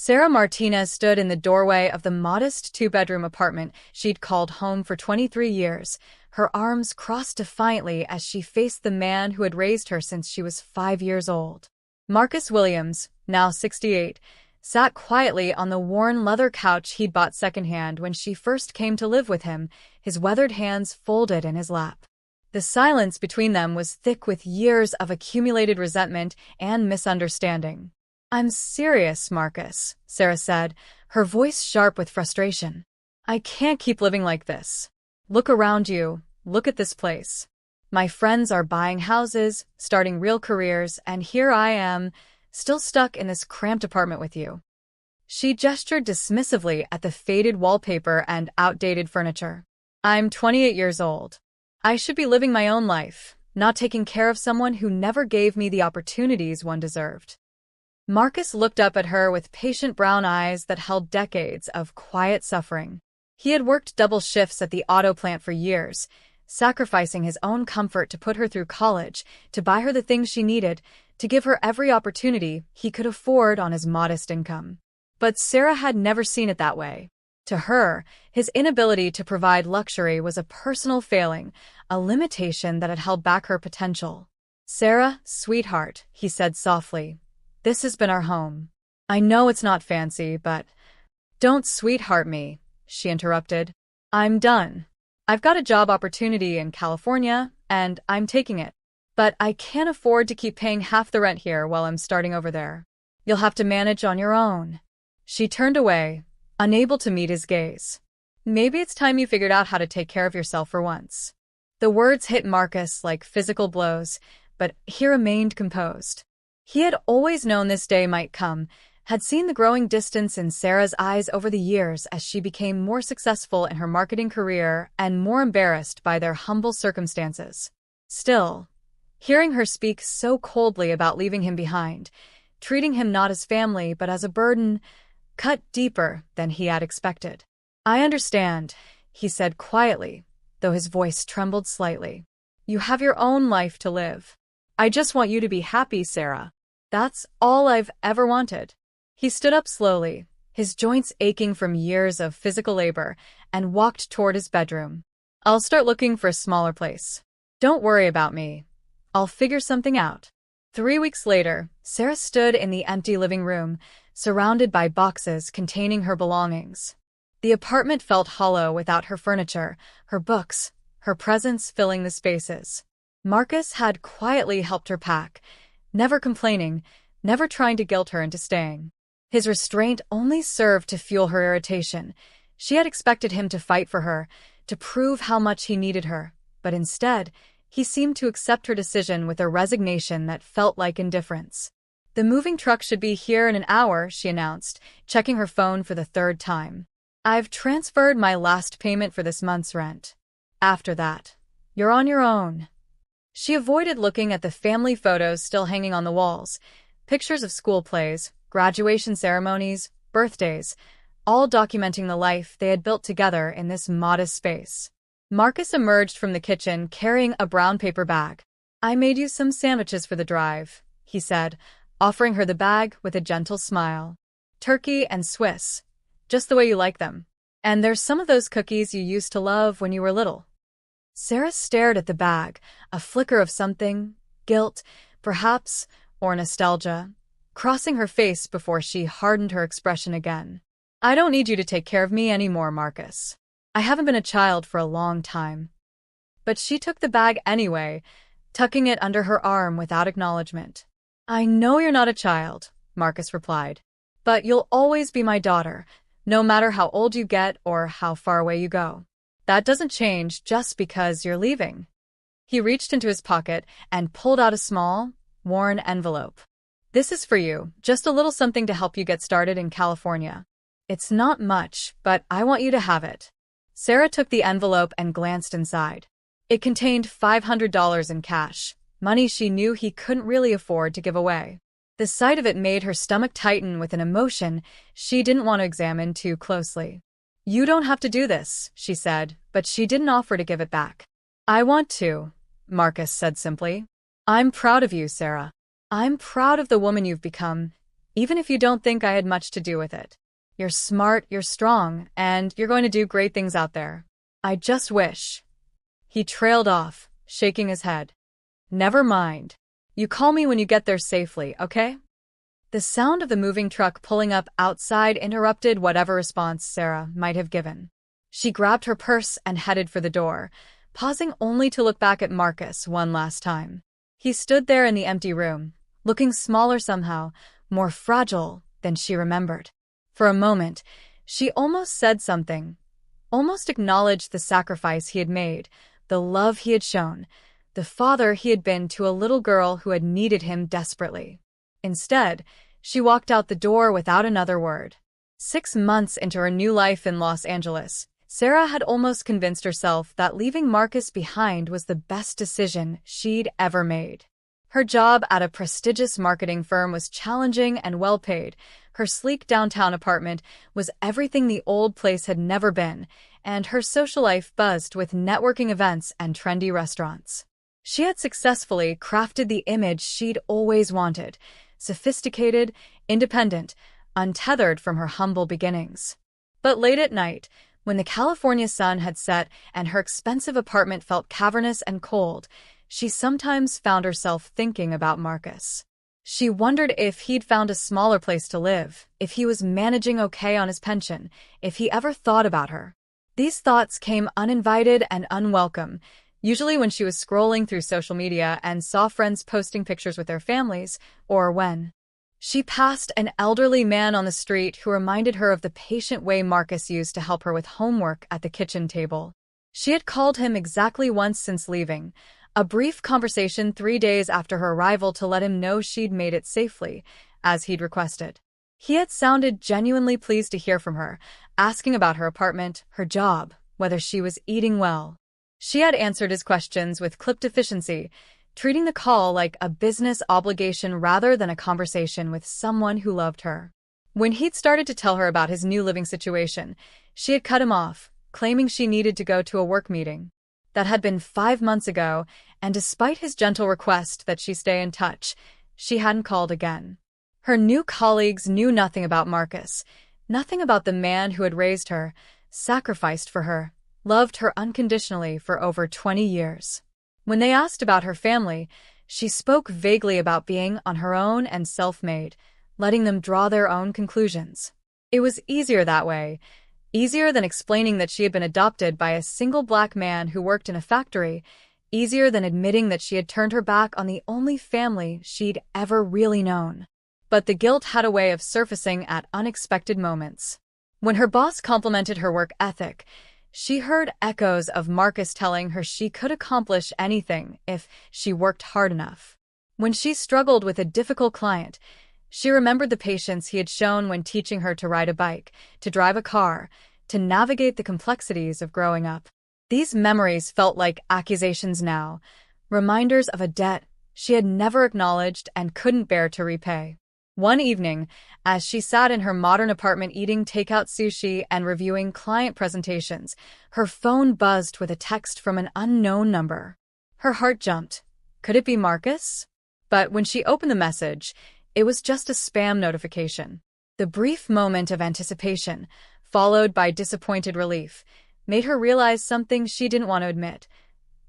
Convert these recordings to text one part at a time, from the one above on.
Sarah Martinez stood in the doorway of the modest two-bedroom apartment she'd called home for 23 years, her arms crossed defiantly as she faced the man who had raised her since she was 5 years old. Marcus Williams, now 68, sat quietly on the worn leather couch he'd bought secondhand when she first came to live with him, his weathered hands folded in his lap. The silence between them was thick with years of accumulated resentment and misunderstanding. "I'm serious, Marcus," Sarah said, her voice sharp with frustration. "I can't keep living like this. Look around you, look at this place. My friends are buying houses, starting real careers, and here I am, still stuck in this cramped apartment with you." She gestured dismissively at the faded wallpaper and outdated furniture. "I'm 28 years old. I should be living my own life, not taking care of someone who never gave me the opportunities one deserved." Marcus looked up at her with patient brown eyes that held decades of quiet suffering. He had worked double shifts at the auto plant for years, sacrificing his own comfort to put her through college, to buy her the things she needed, to give her every opportunity he could afford on his modest income. But Sarah had never seen it that way. To her, his inability to provide luxury was a personal failing, a limitation that had held back her potential. "Sarah, sweetheart," he said softly, "this has been our home. I know it's not fancy, but—" "Don't sweetheart me," she interrupted. "I'm done. I've got a job opportunity in California, and I'm taking it. But I can't afford to keep paying half the rent here while I'm starting over there. You'll have to manage on your own." She turned away, unable to meet his gaze. "Maybe it's time you figured out how to take care of yourself for once." The words hit Marcus like physical blows, but he remained composed. He had always known this day might come, had seen the growing distance in Sarah's eyes over the years as she became more successful in her marketing career and more embarrassed by their humble circumstances. Still, hearing her speak so coldly about leaving him behind, treating him not as family but as a burden, cut deeper than he had expected. "I understand," he said quietly, though his voice trembled slightly. "You have your own life to live. I just want you to be happy, Sarah. That's all I've ever wanted." He stood up slowly, his joints aching from years of physical labor, and walked toward his bedroom. "I'll start looking for a smaller place. Don't worry about me. I'll figure something out." 3 weeks later, Sarah stood in the empty living room, surrounded by boxes containing her belongings. The apartment felt hollow without her furniture, her books, her presence filling the spaces. Marcus had quietly helped her pack, never complaining, never trying to guilt her into staying. His restraint only served to fuel her irritation. She had expected him to fight for her, to prove how much he needed her, but instead, he seemed to accept her decision with a resignation that felt like indifference. "The moving truck should be here in an hour," she announced, checking her phone for the 3rd time. "I've transferred my last payment for this month's rent. After that, you're on your own." She avoided looking at the family photos still hanging on the walls, pictures of school plays, graduation ceremonies, birthdays, all documenting the life they had built together in this modest space. Marcus emerged from the kitchen carrying a brown paper bag. "I made you some sandwiches for the drive," he said, offering her the bag with a gentle smile. "Turkey and Swiss, just the way you like them. And there's some of those cookies you used to love when you were little." Sarah stared at the bag, a flicker of something, guilt, perhaps, or nostalgia, crossing her face before she hardened her expression again. "I don't need you to take care of me anymore, Marcus. I haven't been a child for a long time." But she took the bag anyway, tucking it under her arm without acknowledgement. "I know you're not a child," Marcus replied, "but you'll always be my daughter, no matter how old you get or how far away you go. That doesn't change just because you're leaving." He reached into his pocket and pulled out a small, worn envelope. "This is for you, just a little something to help you get started in California. It's not much, but I want you to have it." Sarah took the envelope and glanced inside. It contained $500 in cash, money she knew he couldn't really afford to give away. The sight of it made her stomach tighten with an emotion she didn't want to examine too closely. "You don't have to do this," she said, but she didn't offer to give it back. "I want to," Marcus said simply. "I'm proud of you, Sarah. I'm proud of the woman you've become, even if you don't think I had much to do with it. You're smart, you're strong, and you're going to do great things out there. I just wish." He trailed off, shaking his head. "Never mind. You call me when you get there safely, okay?" The sound of the moving truck pulling up outside interrupted whatever response Sarah might have given. She grabbed her purse and headed for the door, pausing only to look back at Marcus one last time. He stood there in the empty room, looking smaller somehow, more fragile than she remembered. For a moment, she almost said something, almost acknowledged the sacrifice he had made, the love he had shown, the father he had been to a little girl who had needed him desperately. Instead, she walked out the door without another word. 6 months into her new life in Los Angeles, Sarah had almost convinced herself that leaving Marcus behind was the best decision she'd ever made. Her job at a prestigious marketing firm was challenging and well-paid. Her sleek downtown apartment was everything the old place had never been, and her social life buzzed with networking events and trendy restaurants. She had successfully crafted the image she'd always wanted: sophisticated, independent, untethered from her humble beginnings. But late at night, when the California sun had set and her expensive apartment felt cavernous and cold, she sometimes found herself thinking about Marcus. She wondered if he'd found a smaller place to live, if he was managing okay on his pension, if he ever thought about her. These thoughts came uninvited and unwelcome, usually when she was scrolling through social media and saw friends posting pictures with their families, or when she passed an elderly man on the street who reminded her of the patient way Marcus used to help her with homework at the kitchen table. She had called him exactly once since leaving, a brief conversation 3 days after her arrival to let him know she'd made it safely, as he'd requested. He had sounded genuinely pleased to hear from her, asking about her apartment, her job, whether she was eating well. She had answered his questions with clipped efficiency, treating the call like a business obligation rather than a conversation with someone who loved her. When he'd started to tell her about his new living situation, she had cut him off, claiming she needed to go to a work meeting. That had been 5 months ago, and despite his gentle request that she stay in touch, she hadn't called again. Her new colleagues knew nothing about Marcus, nothing about the man who had raised her, sacrificed for her, loved her unconditionally for over 20 years. When they asked about her family, she spoke vaguely about being on her own and self-made, letting them draw their own conclusions. It was easier that way, easier than explaining that she had been adopted by a single black man who worked in a factory, easier than admitting that she had turned her back on the only family she'd ever really known. But the guilt had a way of surfacing at unexpected moments. When her boss complimented her work ethic, she heard echoes of Marcus telling her she could accomplish anything if she worked hard enough. When she struggled with a difficult client, she remembered the patience he had shown when teaching her to ride a bike, to drive a car, to navigate the complexities of growing up. These memories felt like accusations now, reminders of a debt she had never acknowledged and couldn't bear to repay. One evening, as she sat in her modern apartment eating takeout sushi and reviewing client presentations, her phone buzzed with a text from an unknown number. Her heart jumped. Could it be Marcus? But when she opened the message, it was just a spam notification. The brief moment of anticipation, followed by disappointed relief, made her realize something she didn't want to admit.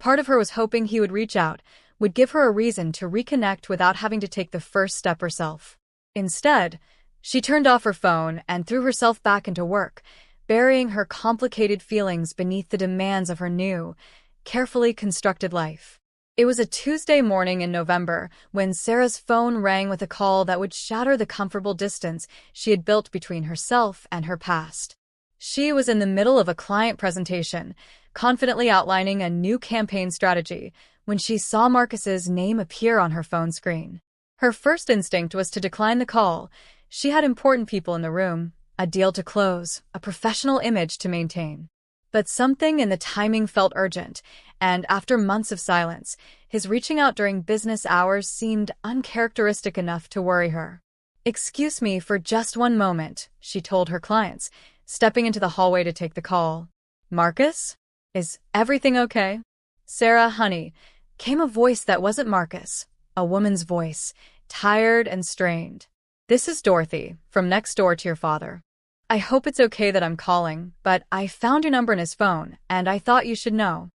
Part of her was hoping he would reach out, would give her a reason to reconnect without having to take the first step herself. Instead, she turned off her phone and threw herself back into work, burying her complicated feelings beneath the demands of her new, carefully constructed life. It was a Tuesday morning in November when Sarah's phone rang with a call that would shatter the comfortable distance she had built between herself and her past. She was in the middle of a client presentation, confidently outlining a new campaign strategy, when she saw Marcus's name appear on her phone screen. Her first instinct was to decline the call. She had important people in the room, a deal to close, a professional image to maintain. But something in the timing felt urgent, and after months of silence, his reaching out during business hours seemed uncharacteristic enough to worry her. "Excuse me for just one moment," she told her clients, stepping into the hallway to take the call. "Marcus? Is everything okay?" "Sarah, honey," came a voice that wasn't Marcus, a woman's voice, tired and strained. This is Dorothy, from next door to your father. I hope it's okay that I'm calling, but I found your number in his phone, and I thought you should know."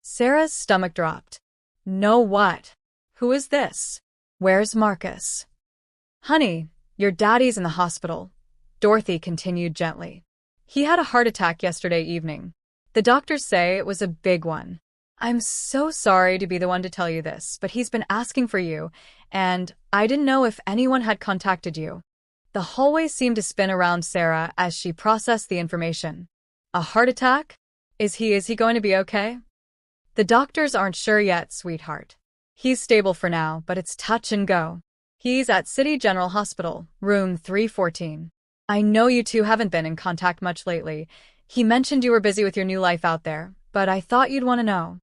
Sarah's stomach dropped. "Know what? Who is this? Where's Marcus?" "Honey, your daddy's in the hospital," Dorothy continued gently. "He had a heart attack yesterday evening. The doctors say it was a big one. I'm so sorry to be the one to tell you this, but he's been asking for you, and I didn't know if anyone had contacted you." The hallway seemed to spin around Sarah as she processed the information. "A heart attack? Is he going to be okay?" "The doctors aren't sure yet, sweetheart. He's stable for now, but it's touch and go. He's at City General Hospital, room 314. I know you two haven't been in contact much lately. He mentioned you were busy with your new life out there, but I thought you'd want to know."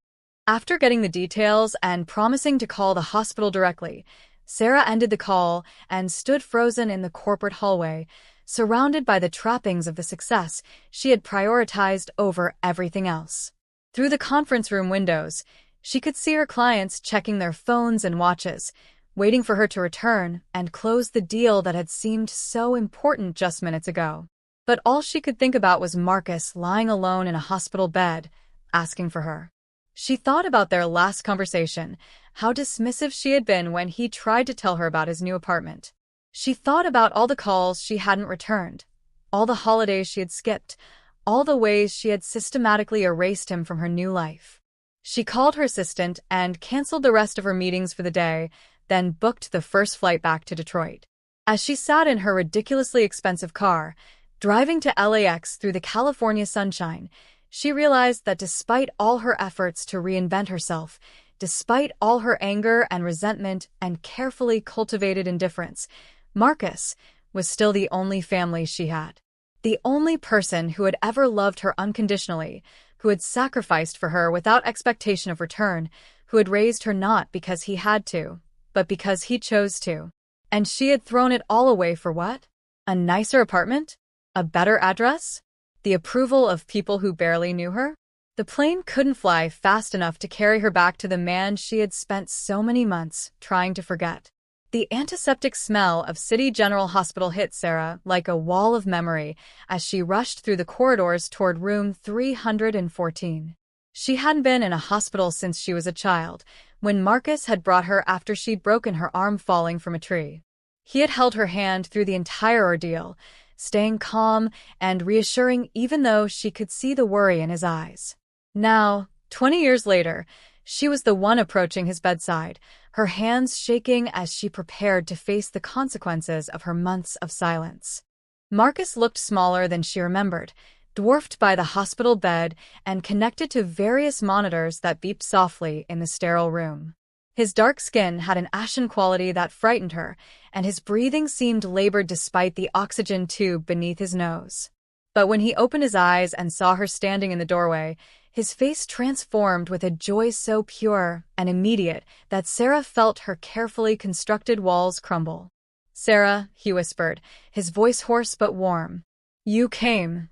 After getting the details and promising to call the hospital directly, Sarah ended the call and stood frozen in the corporate hallway, surrounded by the trappings of the success she had prioritized over everything else. Through the conference room windows, she could see her clients checking their phones and watches, waiting for her to return and close the deal that had seemed so important just minutes ago. But all she could think about was Marcus lying alone in a hospital bed, asking for her. She thought about their last conversation, how dismissive she had been when he tried to tell her about his new apartment. She thought about all the calls she hadn't returned, all the holidays she had skipped, all the ways she had systematically erased him from her new life. She called her assistant and canceled the rest of her meetings for the day, then booked the first flight back to Detroit. As she sat in her ridiculously expensive car, driving to LAX through the California sunshine, she realized that despite all her efforts to reinvent herself, despite all her anger and resentment and carefully cultivated indifference, Marcus was still the only family she had. The only person who had ever loved her unconditionally, who had sacrificed for her without expectation of return, who had raised her not because he had to, but because he chose to. And she had thrown it all away for what? A nicer apartment? A better address? The approval of people who barely knew her? The plane couldn't fly fast enough to carry her back to the man she had spent so many months trying to forget. The antiseptic smell of City General Hospital hit Sarah like a wall of memory as she rushed through the corridors toward room 314. She hadn't been in a hospital since she was a child, when Marcus had brought her after she'd broken her arm falling from a tree. He had held her hand through the entire ordeal, staying calm and reassuring even though she could see the worry in his eyes. Now, 20 years later, she was the one approaching his bedside, her hands shaking as she prepared to face the consequences of her months of silence. Marcus looked smaller than she remembered, dwarfed by the hospital bed and connected to various monitors that beeped softly in the sterile room. His dark skin had an ashen quality that frightened her, and his breathing seemed labored despite the oxygen tube beneath his nose. But when he opened his eyes and saw her standing in the doorway, his face transformed with a joy so pure and immediate that Sarah felt her carefully constructed walls crumble. "Sarah," he whispered, his voice hoarse but warm. "You came."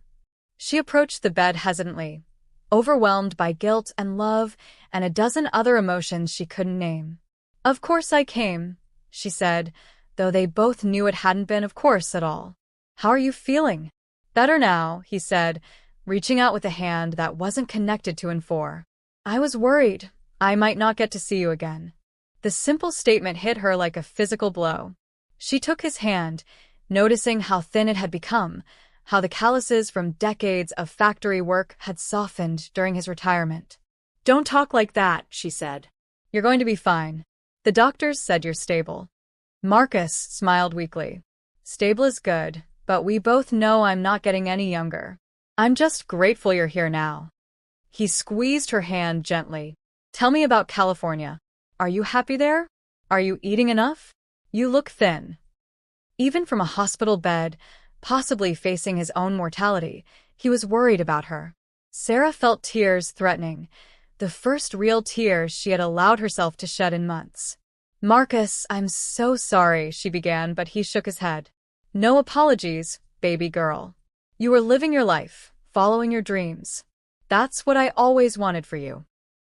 She approached the bed hesitantly, overwhelmed by guilt and love and a dozen other emotions she couldn't name. "Of course I came," she said, though they both knew it hadn't been of course at all. "How are you feeling?" "Better now," he said, reaching out with a hand that wasn't connected to Infor. "I was worried I might not get to see you again." The simple statement hit her like a physical blow. She took his hand, noticing how thin it had become, how the calluses from decades of factory work had softened during his retirement. "Don't talk like that," she said. "You're going to be fine. The doctors said you're stable." Marcus smiled weakly. "Stable is good, but we both know I'm not getting any younger. I'm just grateful you're here now." He squeezed her hand gently. "Tell me about California. Are you happy there? Are you eating enough? You look thin." Even from a hospital bed, possibly facing his own mortality, he was worried about her. Sarah felt tears threatening, the first real tears she had allowed herself to shed in months. "Marcus, I'm so sorry," she began, but he shook his head. "No apologies, baby girl. You were living your life, following your dreams. That's what I always wanted for you."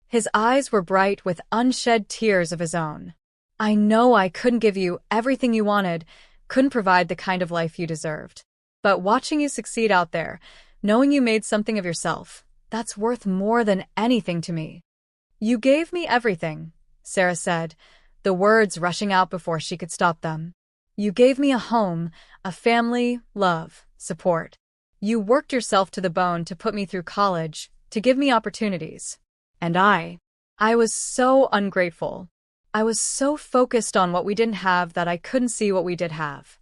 His eyes were bright with unshed tears of his own. "I know I couldn't give you everything you wanted, couldn't provide the kind of life you deserved. But watching you succeed out there, knowing you made something of yourself, that's worth more than anything to me. You gave me everything, Sarah said, the words rushing out before she could stop them. You gave me a home, a family, love, support. You worked yourself to the bone to put me through college, to give me opportunities. And I was so ungrateful. I was so focused on what we didn't have that I couldn't see what we did have.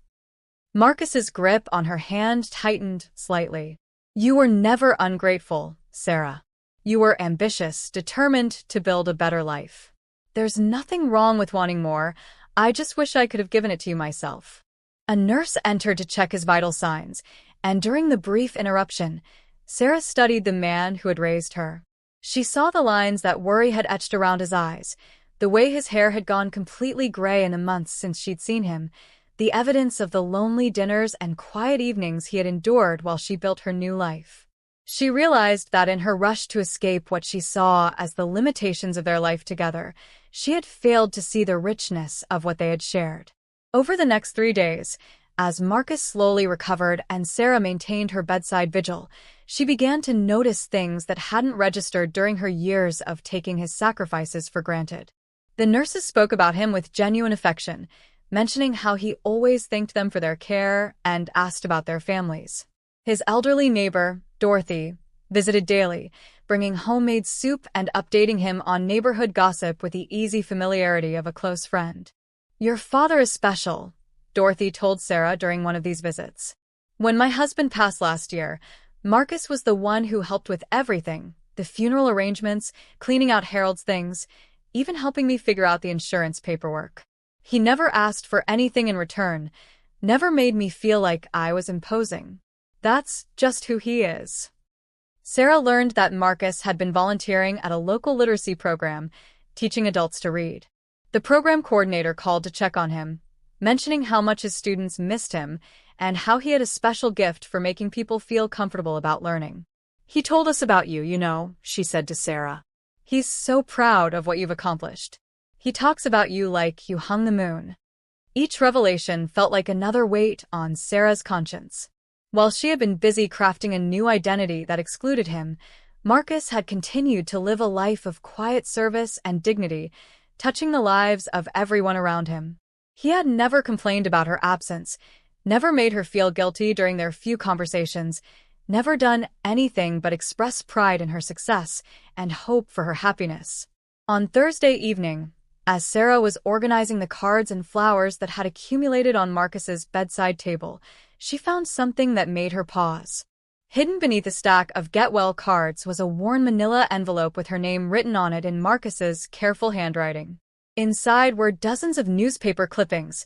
Marcus's grip on her hand tightened slightly. You were never ungrateful, Sarah. You were ambitious, determined to build a better life. There's nothing wrong with wanting more. I just wish I could have given it to you myself. A nurse entered to check his vital signs, and during the brief interruption, Sarah studied the man who had raised her. She saw the lines that worry had etched around his eyes, the way his hair had gone completely gray in the months since she'd seen him, the evidence of the lonely dinners and quiet evenings he had endured while she built her new life. She realized that in her rush to escape what she saw as the limitations of their life together, she had failed to see the richness of what they had shared. Over the next 3 days, as Marcus slowly recovered and Sarah maintained her bedside vigil, she began to notice things that hadn't registered during her years of taking his sacrifices for granted. The nurses spoke about him with genuine affection, mentioning how he always thanked them for their care and asked about their families. His elderly neighbor, Dorothy, visited daily, bringing homemade soup and updating him on neighborhood gossip with the easy familiarity of a close friend. Your father is special, Dorothy told Sarah during one of these visits. When my husband passed last year, Marcus was the one who helped with everything, the funeral arrangements, cleaning out Harold's things, even helping me figure out the insurance paperwork. He never asked for anything in return, never made me feel like I was imposing. That's just who he is. Sarah learned that Marcus had been volunteering at a local literacy program, teaching adults to read. The program coordinator called to check on him, mentioning how much his students missed him and how he had a special gift for making people feel comfortable about learning. He told us about you, she said to Sarah. He's so proud of what you've accomplished. He talks about you like you hung the moon. Each revelation felt like another weight on Sarah's conscience. While she had been busy crafting a new identity that excluded him, Marcus had continued to live a life of quiet service and dignity, touching the lives of everyone around him. He had never complained about her absence, never made her feel guilty during their few conversations, never done anything but express pride in her success and hope for her happiness. On Thursday evening, as Sarah was organizing the cards and flowers that had accumulated on Marcus's bedside table, she found something that made her pause. Hidden beneath a stack of get-well cards was a worn manila envelope with her name written on it in Marcus's careful handwriting. Inside were dozens of newspaper clippings,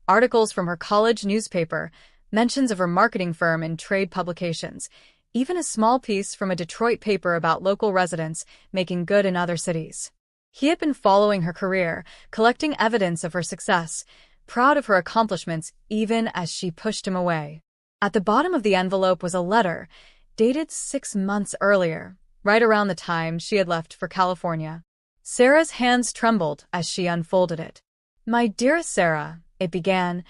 articles from her college newspaper, mentions of her marketing firm and trade publications, even a small piece from a Detroit paper about local residents making good in other cities. He had been following her career, collecting evidence of her success, proud of her accomplishments even as she pushed him away. At the bottom of the envelope was a letter, dated 6 months earlier, right around the time she had left for California. Sarah's hands trembled as she unfolded it. My dearest Sarah, it began,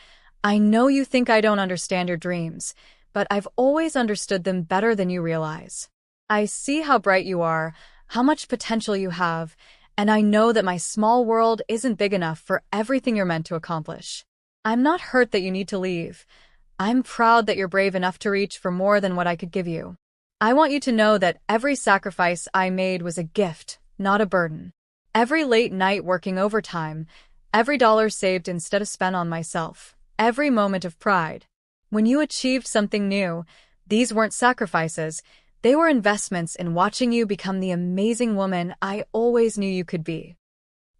I know you think I don't understand your dreams, but I've always understood them better than you realize. I see how bright you are, how much potential you have, and I know that my small world isn't big enough for everything you're meant to accomplish. I'm not hurt that you need to leave. I'm proud that you're brave enough to reach for more than what I could give you. I want you to know that every sacrifice I made was a gift, not a burden. Every late night working overtime, every dollar saved instead of spent on myself, every moment of pride. When you achieved something new, these weren't sacrifices, they were investments in watching you become the amazing woman I always knew you could be.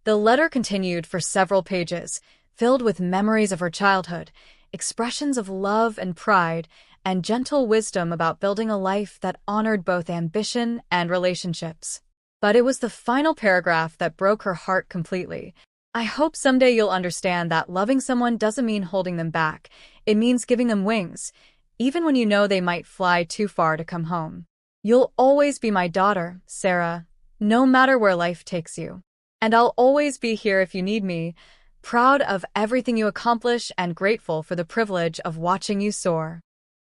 The letter continued for several pages, filled with memories of her childhood, expressions of love and pride, and gentle wisdom about building a life that honored both ambition and relationships. But it was the final paragraph that broke her heart completely. I hope someday you'll understand that loving someone doesn't mean holding them back. It means giving them wings, even when you know they might fly too far to come home. You'll always be my daughter, Sarah, no matter where life takes you. And I'll always be here if you need me, proud of everything you accomplish and grateful for the privilege of watching you soar.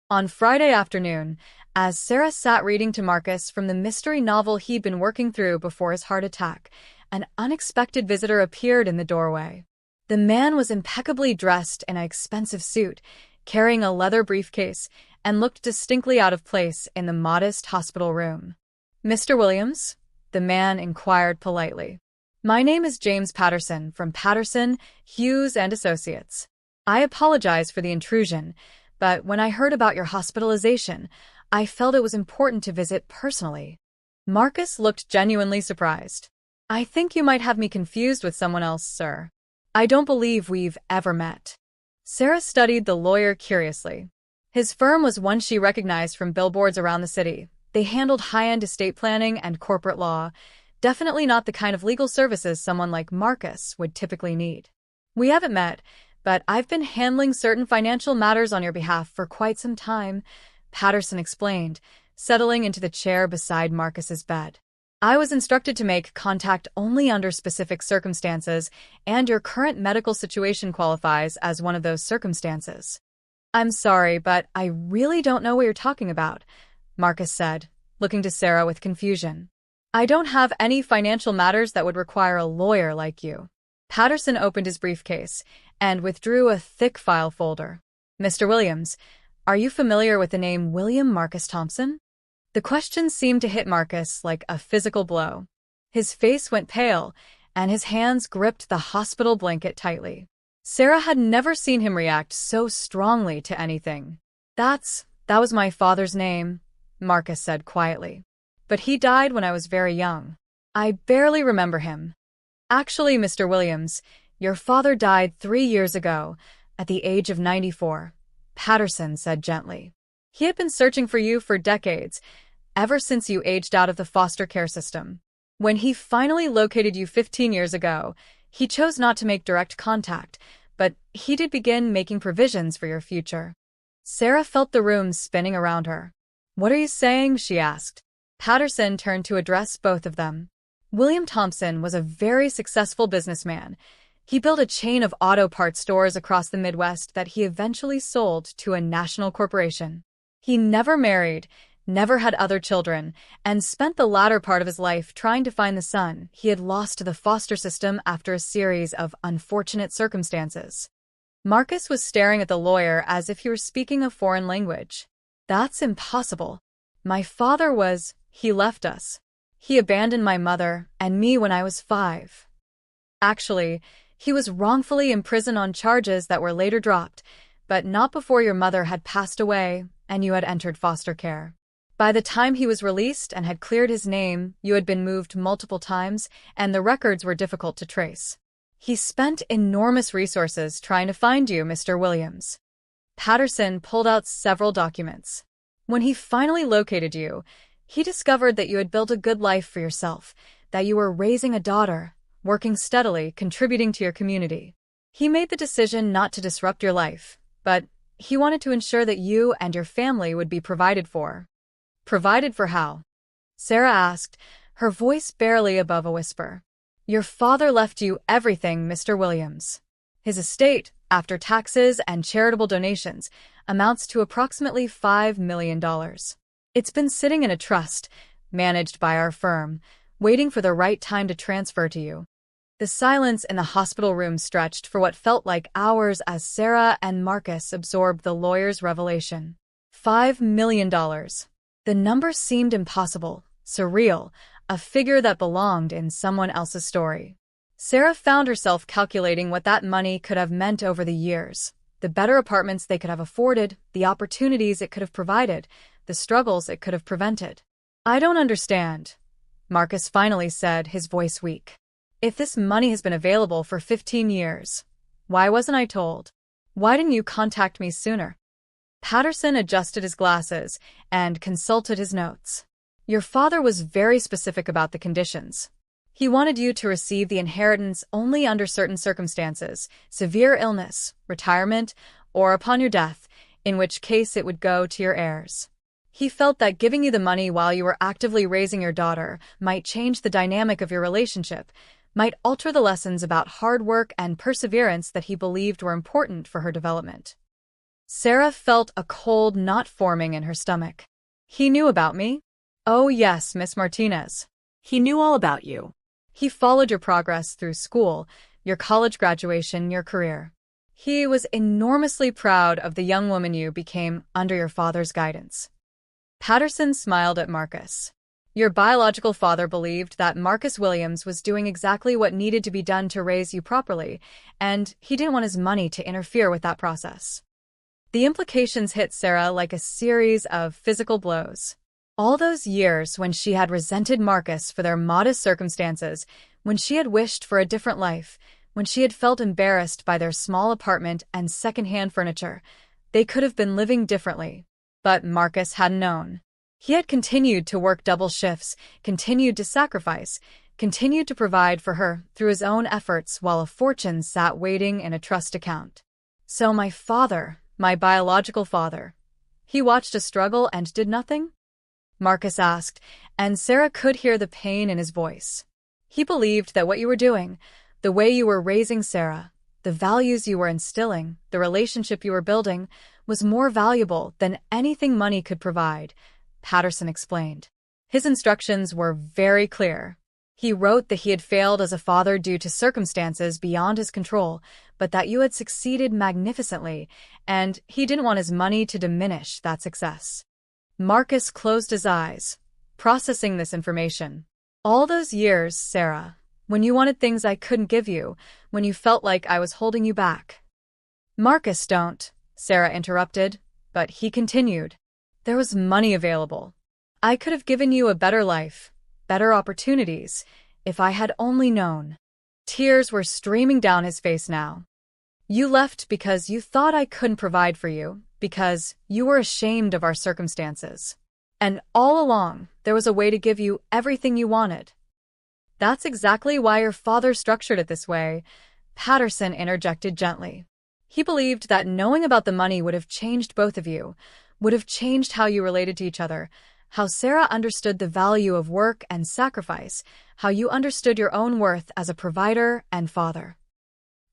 On Friday afternoon, as Sarah sat reading to Marcus from the mystery novel he'd been working through before his heart attack, an unexpected visitor appeared in the doorway. The man was impeccably dressed in an expensive suit, carrying a leather briefcase, and looked distinctly out of place in the modest hospital room. "Mr. Williams?" the man inquired politely. "My name is James Patterson from Patterson, Hughes and Associates. I apologize for the intrusion, but when I heard about your hospitalization, I felt it was important to visit personally." Marcus looked genuinely surprised. "I think you might have me confused with someone else, sir. I don't believe we've ever met." Sarah studied the lawyer curiously. His firm was one she recognized from billboards around the city. They handled high-end estate planning and corporate law, definitely not the kind of legal services someone like Marcus would typically need. "We haven't met, but I've been handling certain financial matters on your behalf for quite some time," Patterson explained, settling into the chair beside Marcus's bed. "I was instructed to make contact only under specific circumstances, and your current medical situation qualifies as one of those circumstances." "I'm sorry, but I really don't know what you're talking about," Marcus said, looking to Sarah with confusion. "I don't have any financial matters that would require a lawyer like you." Patterson opened his briefcase and withdrew a thick file folder. "Mr. Williams, are you familiar with the name William Marcus Thompson?" The question seemed to hit Marcus like a physical blow. His face went pale, and his hands gripped the hospital blanket tightly. Sarah had never seen him react so strongly to anything. That was my father's name," Marcus said quietly. "But he died when I was very young. I barely remember him." "Actually, Mr. Williams, your father died 3 years ago, at the age of 94, Patterson said gently. "He had been searching for you for decades, ever since you aged out of the foster care system. When he finally located you 15 years ago, he chose not to make direct contact, but he did begin making provisions for your future." Sarah felt the room spinning around her. "What are you saying?" she asked. Patterson turned to address both of them. William Thompson was a very successful businessman. He built a chain of auto parts stores across the Midwest that he eventually sold to a national corporation. He never married, never had other children, and spent the latter part of his life trying to find the son he had lost to the foster system after a series of unfortunate circumstances. Marcus was staring at the lawyer as if he were speaking a foreign language. "That's impossible. My father he left us. He abandoned my mother and me when I was 5. Actually, he was wrongfully imprisoned on charges that were later dropped, but not before your mother had passed away and you had entered foster care. By the time he was released and had cleared his name, you had been moved multiple times, and the records were difficult to trace. He spent enormous resources trying to find you, Mr. Williams." Patterson pulled out several documents. "When he finally located you, he discovered that you had built a good life for yourself, that you were raising a daughter, working steadily, contributing to your community. He made the decision not to disrupt your life, but he wanted to ensure that you and your family would be provided for." "Provided for how?" Sarah asked, her voice barely above a whisper. "Your father left you everything, Mr. Williams. His estate, after taxes and charitable donations, amounts to approximately $5 million. It's been sitting in a trust, managed by our firm, waiting for the right time to transfer to you." The silence in the hospital room stretched for what felt like hours as Sarah and Marcus absorbed the lawyer's revelation. $5 million. The number seemed impossible, surreal, a figure that belonged in someone else's story. Sarah found herself calculating what that money could have meant over the years. The better apartments they could have afforded, the opportunities it could have provided, the struggles it could have prevented. "I don't understand," Marcus finally said, his voice weak. "If this money has been available for 15 years, why wasn't I told? Why didn't you contact me sooner?" Patterson adjusted his glasses and consulted his notes. "Your father was very specific about the conditions. He wanted you to receive the inheritance only under certain circumstances, severe illness, retirement, or upon your death, in which case it would go to your heirs. He felt that giving you the money while you were actively raising your daughter might change the dynamic of your relationship, might alter the lessons about hard work and perseverance that he believed were important for her development. Sarah felt a cold knot forming in her stomach. He knew about me? Oh yes, Miss Martinez. He knew all about you. He followed your progress through school, your college graduation, your career. He was enormously proud of the young woman you became under your father's guidance. Patterson smiled at Marcus. Your biological father believed that Marcus Williams was doing exactly what needed to be done to raise you properly, and he didn't want his money to interfere with that process. The implications hit Sarah like a series of physical blows. All those years when she had resented Marcus for their modest circumstances, when she had wished for a different life, when she had felt embarrassed by their small apartment and second-hand furniture, they could have been living differently. But Marcus hadn't known. He had continued to work double shifts, continued to sacrifice, continued to provide for her through his own efforts while a fortune sat waiting in a trust account. So my father, my biological father, he watched us struggle and did nothing? Marcus asked, and Sarah could hear the pain in his voice. He believed that what you were doing, the way you were raising Sarah, the values you were instilling, the relationship you were building, was more valuable than anything money could provide, Patterson explained. His instructions were very clear. He wrote that he had failed as a father due to circumstances beyond his control, but that you had succeeded magnificently, and he didn't want his money to diminish that success. Marcus closed his eyes, processing this information. All those years, Sarah, when you wanted things I couldn't give you, when you felt like I was holding you back. Marcus, don't, Sarah interrupted, but he continued. There was money available. I could have given you a better life, better opportunities, if I had only known. Tears were streaming down his face now. You left because you thought I couldn't provide for you, because you were ashamed of our circumstances. And all along, there was a way to give you everything you wanted. That's exactly why your father structured it this way, Patterson interjected gently. He believed that knowing about the money would have changed both of you, would have changed how you related to each other, how Sarah understood the value of work and sacrifice, how you understood your own worth as a provider and father.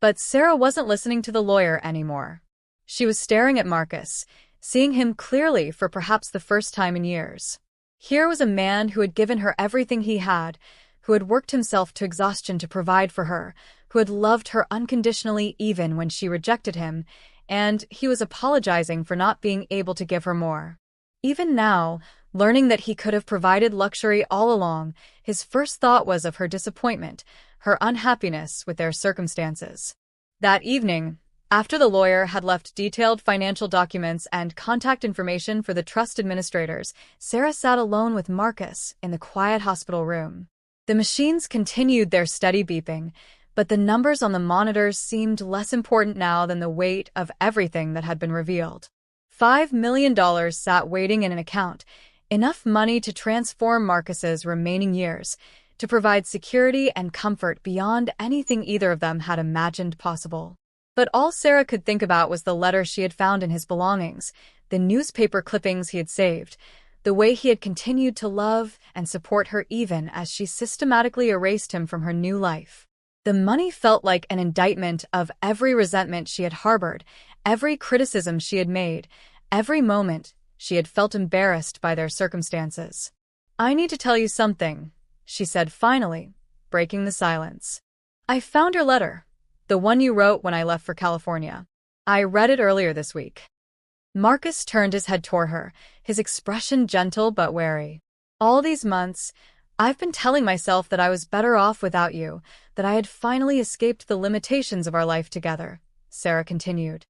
But Sarah wasn't listening to the lawyer anymore. She was staring at Marcus, seeing him clearly for perhaps the first time in years. Here was a man who had given her everything he had, who had worked himself to exhaustion to provide for her, who had loved her unconditionally even when she rejected him, and he was apologizing for not being able to give her more. Even now, learning that he could have provided luxury all along, his first thought was of her disappointment, her unhappiness with their circumstances. That evening, after the lawyer had left detailed financial documents and contact information for the trust administrators, Sarah sat alone with Marcus in the quiet hospital room. The machines continued their steady beeping, but the numbers on the monitors seemed less important now than the weight of everything that had been revealed. $5 million sat waiting in an account, enough money to transform Marcus's remaining years, to provide security and comfort beyond anything either of them had imagined possible. But all Sarah could think about was the letter she had found in his belongings, the newspaper clippings he had saved, the way he had continued to love and support her even as she systematically erased him from her new life. The money felt like an indictment of every resentment she had harbored, every criticism she had made, every moment she had felt embarrassed by their circumstances. I need to tell you something, she said finally, breaking the silence. I found your letter, the one you wrote when I left for California. I read it earlier this week. Marcus turned his head toward her, his expression gentle but wary. All these months, I've been telling myself that I was better off without you, that I had finally escaped the limitations of our life together, Sarah continued.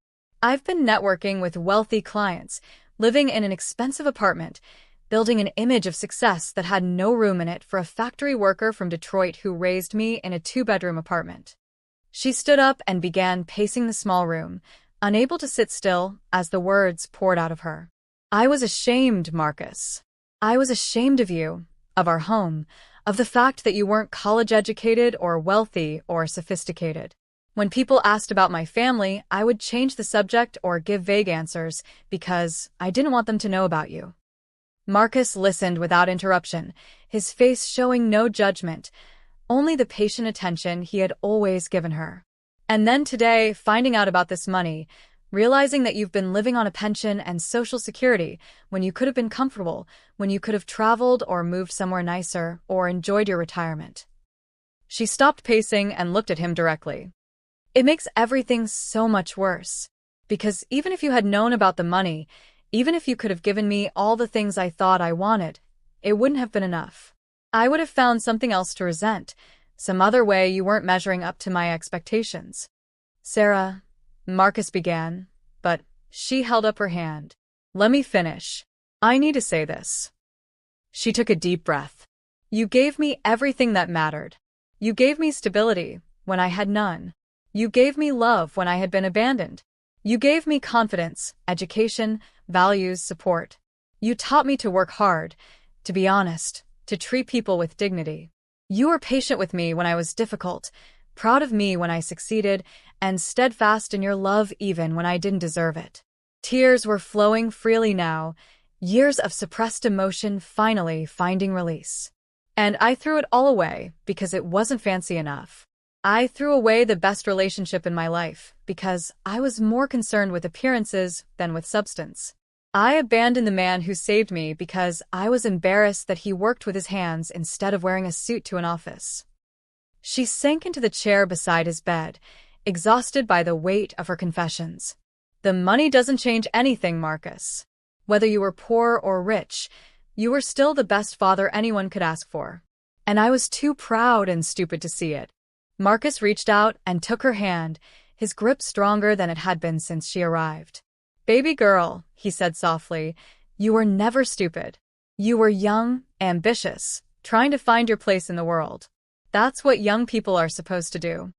I've been networking with wealthy clients, living in an expensive apartment, building an image of success that had no room in it for a factory worker from Detroit who raised me in a 2-bedroom apartment. She stood up and began pacing the small room, unable to sit still as the words poured out of her. I was ashamed, Marcus. I was ashamed of you, of our home, of the fact that you weren't college-educated or wealthy or sophisticated. When people asked about my family, I would change the subject or give vague answers because I didn't want them to know about you. Marcus listened without interruption, his face showing no judgment, only the patient attention he had always given her. And then today, finding out about this money, realizing that you've been living on a pension and Social Security when you could have been comfortable, when you could have traveled or moved somewhere nicer or enjoyed your retirement. She stopped pacing and looked at him directly. It makes everything so much worse. Because even if you had known about the money, even if you could have given me all the things I thought I wanted, it wouldn't have been enough. I would have found something else to resent, some other way you weren't measuring up to my expectations. Sarah, Marcus began, but she held up her hand. Let me finish. I need to say this. She took a deep breath. You gave me everything that mattered. You gave me stability when I had none. You gave me love when I had been abandoned. You gave me confidence, education, values, support. You taught me to work hard, to be honest, to treat people with dignity. You were patient with me when I was difficult, proud of me when I succeeded, and steadfast in your love even when I didn't deserve it. Tears were flowing freely now, years of suppressed emotion finally finding release. And I threw it all away because it wasn't fancy enough. I threw away the best relationship in my life because I was more concerned with appearances than with substance. I abandoned the man who saved me because I was embarrassed that he worked with his hands instead of wearing a suit to an office. She sank into the chair beside his bed, exhausted by the weight of her confessions. The money doesn't change anything, Marcus. Whether you were poor or rich, you were still the best father anyone could ask for. And I was too proud and stupid to see it. Marcus reached out and took her hand, his grip stronger than it had been since she arrived. Baby girl, he said softly, you were never stupid. You were young, ambitious, trying to find your place in the world. That's what young people are supposed to do.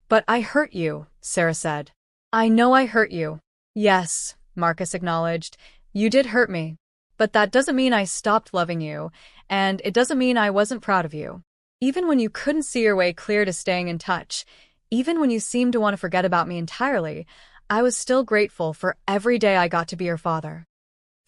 But I hurt you, Sarah said. I know I hurt you. Yes, Marcus acknowledged, you did hurt me. But that doesn't mean I stopped loving you, and it doesn't mean I wasn't proud of you. Even when you couldn't see your way clear to staying in touch, even when you seemed to want to forget about me entirely, I was still grateful for every day I got to be your father.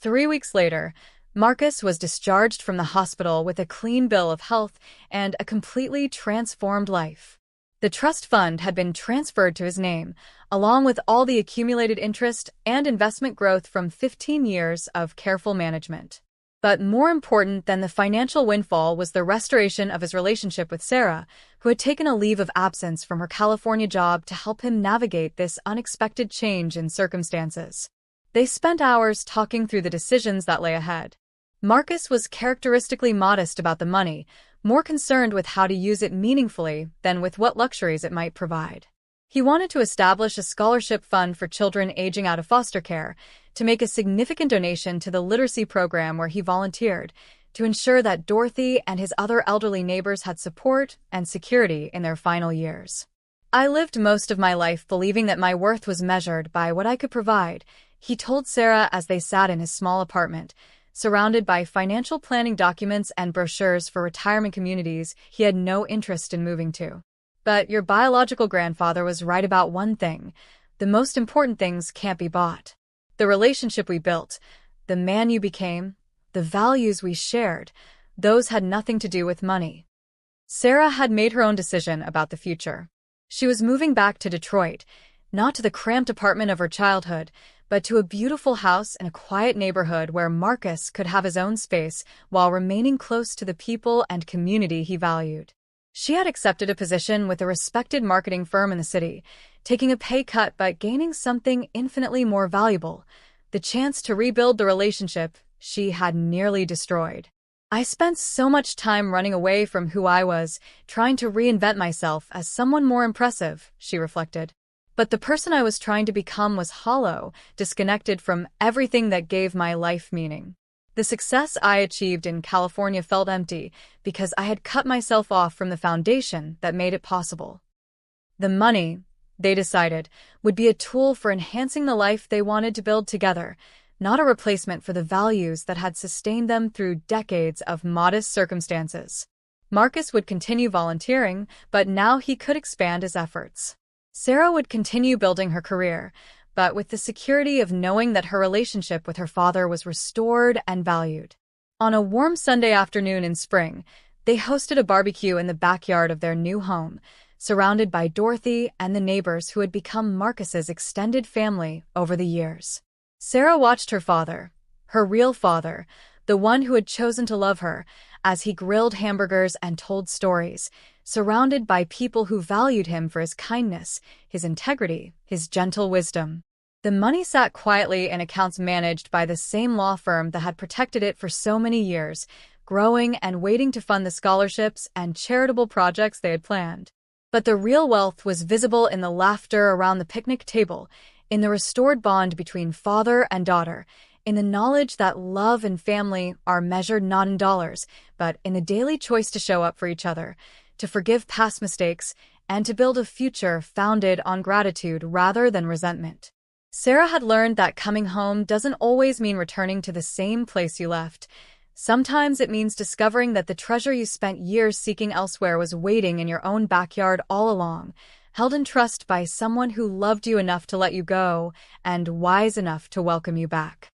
3 weeks later, Marcus was discharged from the hospital with a clean bill of health and a completely transformed life. The trust fund had been transferred to his name, along with all the accumulated interest and investment growth from 15 years of careful management. But more important than the financial windfall was the restoration of his relationship with Sarah, who had taken a leave of absence from her California job to help him navigate this unexpected change in circumstances. They spent hours talking through the decisions that lay ahead. Marcus was characteristically modest about the money, more concerned with how to use it meaningfully than with what luxuries it might provide. He wanted to establish a scholarship fund for children aging out of foster care, to make a significant donation to the literacy program where he volunteered, to ensure that Dorothy and his other elderly neighbors had support and security in their final years. I lived most of my life believing that my worth was measured by what I could provide, he told Sarah as they sat in his small apartment, surrounded by financial planning documents and brochures for retirement communities he had no interest in moving to. But your biological grandfather was right about one thing. The most important things can't be bought. The relationship we built, the man you became, the values we shared, those had nothing to do with money. Sarah had made her own decision about the future. She was moving back to Detroit, not to the cramped apartment of her childhood, but to a beautiful house in a quiet neighborhood where Marcus could have his own space while remaining close to the people and community he valued. She had accepted a position with a respected marketing firm in the city, taking a pay cut but gaining something infinitely more valuable, the chance to rebuild the relationship she had nearly destroyed. I spent so much time running away from who I was, trying to reinvent myself as someone more impressive, she reflected. But the person I was trying to become was hollow, disconnected from everything that gave my life meaning. The success I achieved in California felt empty because I had cut myself off from the foundation that made it possible. The money, they decided, would be a tool for enhancing the life they wanted to build together, not a replacement for the values that had sustained them through decades of modest circumstances. Marcus would continue volunteering, but now he could expand his efforts. Sarah would continue building her career, but with the security of knowing that her relationship with her father was restored and valued. On a warm Sunday afternoon in spring, They hosted a barbecue in the backyard of their new home, surrounded by Dorothy and the neighbors who had become Marcus's extended family over the years. Sarah watched her father, her real father, the one who had chosen to love her, as he grilled hamburgers and told stories, surrounded by people who valued him for his kindness, his integrity, his gentle wisdom. The money sat quietly in accounts managed by the same law firm that had protected it for so many years, growing and waiting to fund the scholarships and charitable projects they had planned. But the real wealth was visible in the laughter around the picnic table, in the restored bond between father and daughter, in the knowledge that love and family are measured not in dollars, but in the daily choice to show up for each other, to forgive past mistakes, and to build a future founded on gratitude rather than resentment. Sarah had learned that coming home doesn't always mean returning to the same place you left. Sometimes it means discovering that the treasure you spent years seeking elsewhere was waiting in your own backyard all along, held in trust by someone who loved you enough to let you go and wise enough to welcome you back.